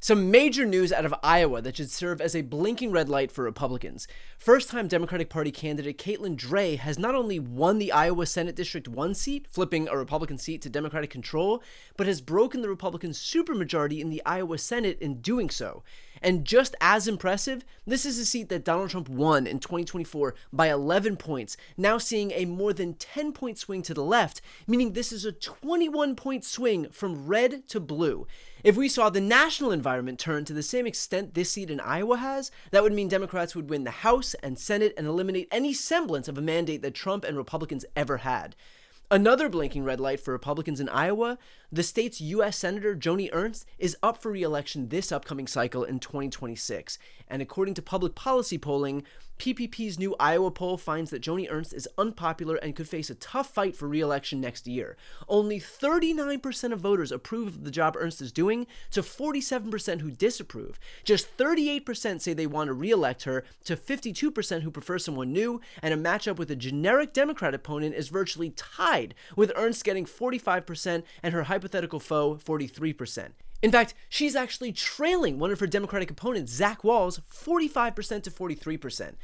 Some major news out of Iowa that should serve as a blinking red light for Republicans. First-time Democratic Party candidate Caitlin Dray has not only won the Iowa Senate District 1 seat, flipping a Republican seat to Democratic control, but has broken the Republican supermajority in the Iowa Senate in doing so. And just as impressive, this is a seat that Donald Trump won in 2024 by 11 points, now seeing a more than 10-point swing to the left, meaning this is a 21-point swing from red to blue. If we saw the national environment turn to the same extent this seat in Iowa has, that would mean Democrats would win the House and Senate and eliminate any semblance of a mandate that Trump and Republicans ever had. Another blinking red light for Republicans in Iowa, the state's U.S. Senator Joni Ernst is up for re-election this upcoming cycle in 2026. And according to public policy polling, PPP's new Iowa poll finds that Joni Ernst is unpopular and could face a tough fight for re-election next year. Only 39% of voters approve of the job Ernst is doing, to 47% who disapprove. Just 38% say they want to re-elect her, to 52% who prefer someone new, and a matchup with a generic Democrat opponent is virtually tied, with Ernst getting 45% and her hypothetical foe 43%. In fact, she's actually trailing one of her Democratic opponents, Zach Wahls, 45% to 43%.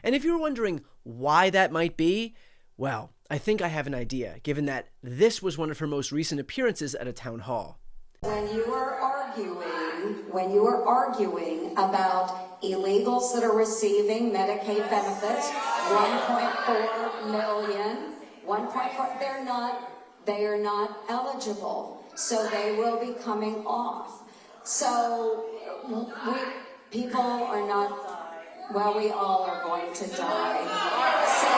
And if you're wondering why that might be, well, I think I have an idea, given that this was one of her most recent appearances at a town hall. When you are arguing about illegals that are receiving Medicaid benefits, 1.4 million, 1.4, they are not eligible. So they will be coming off. So people are not, well, we all are going to die. So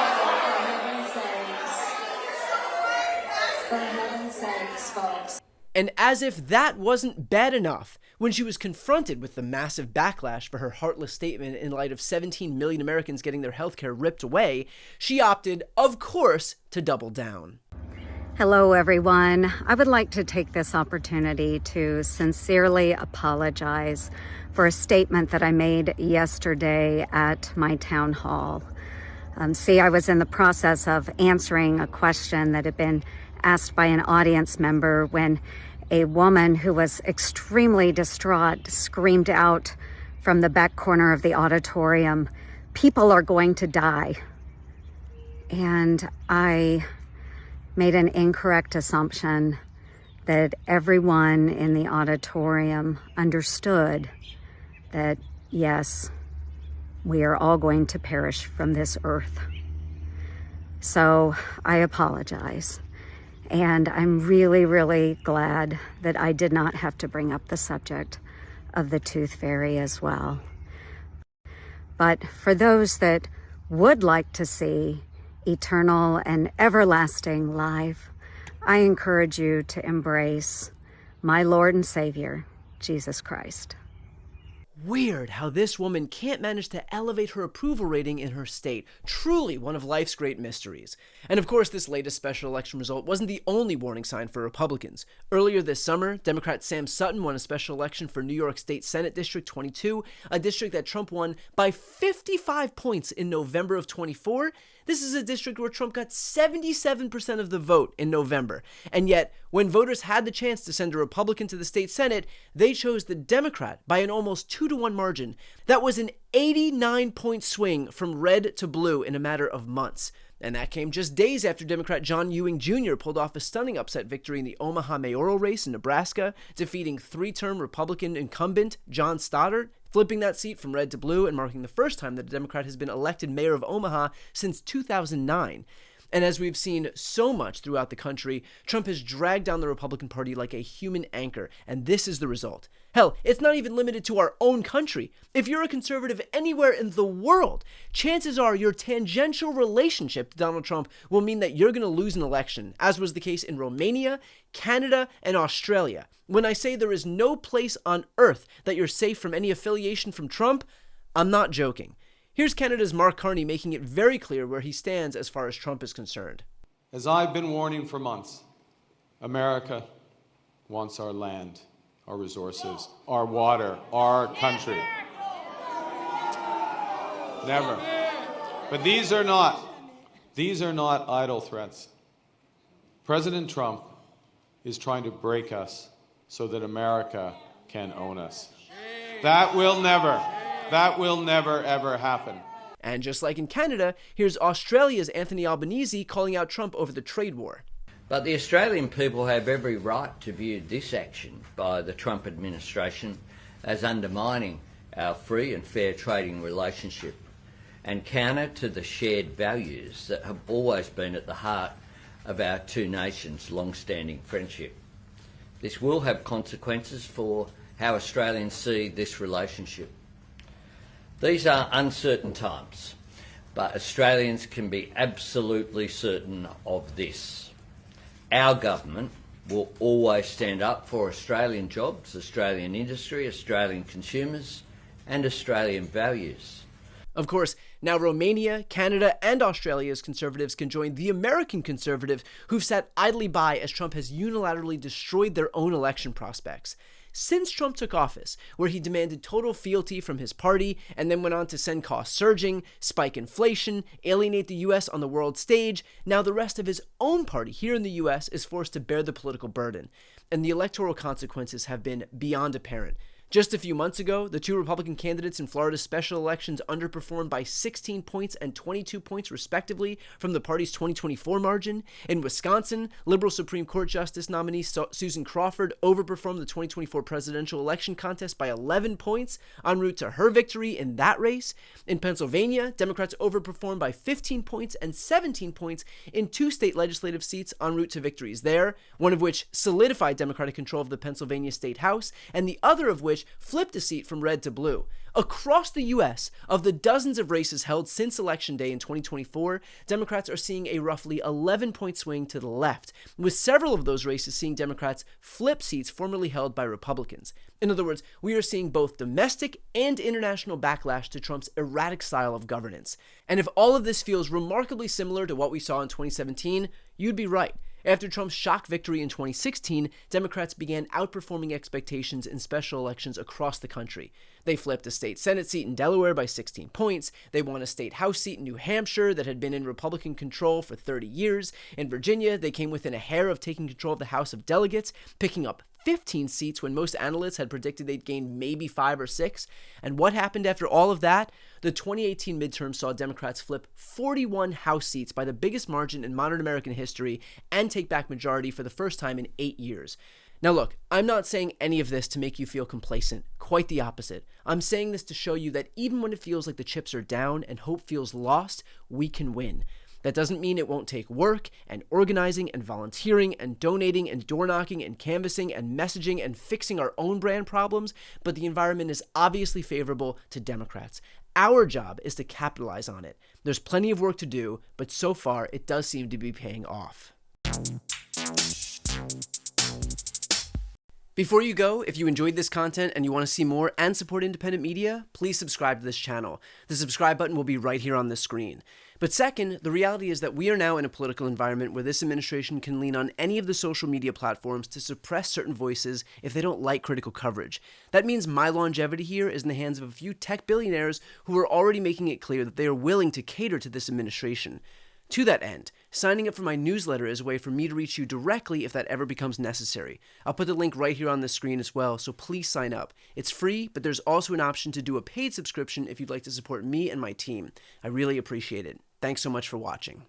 for heaven's sakes, folks. And as if that wasn't bad enough, when she was confronted with the massive backlash for her heartless statement in light of 17 million Americans getting their health care ripped away, she opted, of course, to double down. Hello, everyone. I would like to take this opportunity to sincerely apologize for a statement that I made yesterday at my town hall. I was in the process of answering a question that had been asked by an audience member when a woman who was extremely distraught screamed out from the back corner of the auditorium, "People are going to die." And I made an incorrect assumption that everyone in the auditorium understood that, yes, we are all going to perish from this earth. So I apologize. And I'm really, really glad that I did not have to bring up the subject of the tooth fairy as well. But for those that would like to see eternal and everlasting life, I encourage you to embrace my Lord and Savior, Jesus Christ. Weird how this woman can't manage to elevate her approval rating in her state. Truly one of life's great mysteries. And of course, this latest special election result wasn't the only warning sign for Republicans. Earlier this summer, Democrat Sam Sutton won a special election for New York State Senate District 22, a district that Trump won by 55 points in November of 24. This is a district where Trump got 77% of the vote in November. And yet, when voters had the chance to send a Republican to the state Senate, they chose the Democrat by an almost 2-to-1 margin. That was an 89-point swing from red to blue in a matter of months. And that came just days after Democrat John Ewing Jr. pulled off a stunning upset victory in the Omaha mayoral race in Nebraska, defeating three-term Republican incumbent John Stoddard, flipping that seat from red to blue and marking the first time that a Democrat has been elected mayor of Omaha since 2009. And as we've seen so much throughout the country, Trump has dragged down the Republican Party like a human anchor, and this is the result. Hell, it's not even limited to our own country. If you're a conservative anywhere in the world, chances are your tangential relationship to Donald Trump will mean that you're going to lose an election, as was the case in Romania, Canada, and Australia. When I say there is no place on earth that you're safe from any affiliation from Trump, I'm not joking. Here's Canada's Mark Carney making it very clear where he stands as far as Trump is concerned. As I've been warning for months, America wants our land, our resources, our water, our country. Never. But these are not idle threats. President Trump is trying to break us so that America can own us. That will never, ever happen. And just like in Canada, here's Australia's Anthony Albanese calling out Trump over the trade war. But the Australian people have every right to view this action by the Trump administration as undermining our free and fair trading relationship and counter to the shared values that have always been at the heart of our two nations' long-standing friendship. This will have consequences for how Australians see this relationship. These are uncertain times, but Australians can be absolutely certain of this. Our government will always stand up for Australian jobs, Australian industry, Australian consumers, and Australian values. Of course, now Romania, Canada, and Australia's conservatives can join the American conservatives who've sat idly by as Trump has unilaterally destroyed their own election prospects. Since Trump took office, where he demanded total fealty from his party and then went on to send costs surging, spike inflation, alienate the US on the world stage, now the rest of his own party here in the US is forced to bear the political burden. And the electoral consequences have been beyond apparent. Just a few months ago, the two Republican candidates in Florida's special elections underperformed by 16 points and 22 points respectively from the party's 2024 margin. In Wisconsin, liberal Supreme Court Justice nominee Susan Crawford overperformed the 2024 presidential election contest by 11 points, en route to her victory in that race. In Pennsylvania, Democrats overperformed by 15 points and 17 points in two state legislative seats en route to victories there, one of which solidified Democratic control of the Pennsylvania State House, and the other of which flipped a seat from red to blue. Across the U.S., of the dozens of races held since Election Day in 2024, Democrats are seeing a roughly 11-point swing to the left, with several of those races seeing Democrats flip seats formerly held by Republicans. In other words, we are seeing both domestic and international backlash to Trump's erratic style of governance. And if all of this feels remarkably similar to what we saw in 2017, you'd be right. After Trump's shock victory in 2016, Democrats began outperforming expectations in special elections across the country. They flipped a state Senate seat in Delaware by 16 points. They won a state House seat in New Hampshire that had been in Republican control for 30 years. In Virginia, they came within a hair of taking control of the House of Delegates, picking up 15 seats when most analysts had predicted they'd gain maybe 5 or 6. And what happened after all of that? The 2018 midterms saw Democrats flip 41 House seats by the biggest margin in modern American history and take back majority for the first time in 8 years. Now look, I'm not saying any of this to make you feel complacent. Quite the opposite. I'm saying this to show you that even when it feels like the chips are down and hope feels lost, we can win. That doesn't mean it won't take work and organizing and volunteering and donating and door knocking and canvassing and messaging and fixing our own brand problems, but the environment is obviously favorable to Democrats. Our job is to capitalize on it. There's plenty of work to do, but so far it does seem to be paying off. Before you go, if you enjoyed this content and you want to see more and support independent media, please subscribe to this channel. The subscribe button will be right here on the screen. But second, the reality is that we are now in a political environment where this administration can lean on any of the social media platforms to suppress certain voices if they don't like critical coverage. That means my longevity here is in the hands of a few tech billionaires who are already making it clear that they are willing to cater to this administration. To that end, signing up for my newsletter is a way for me to reach you directly if that ever becomes necessary. I'll put the link right here on the screen as well, so please sign up. It's free, but there's also an option to do a paid subscription if you'd like to support me and my team. I really appreciate it. Thanks so much for watching.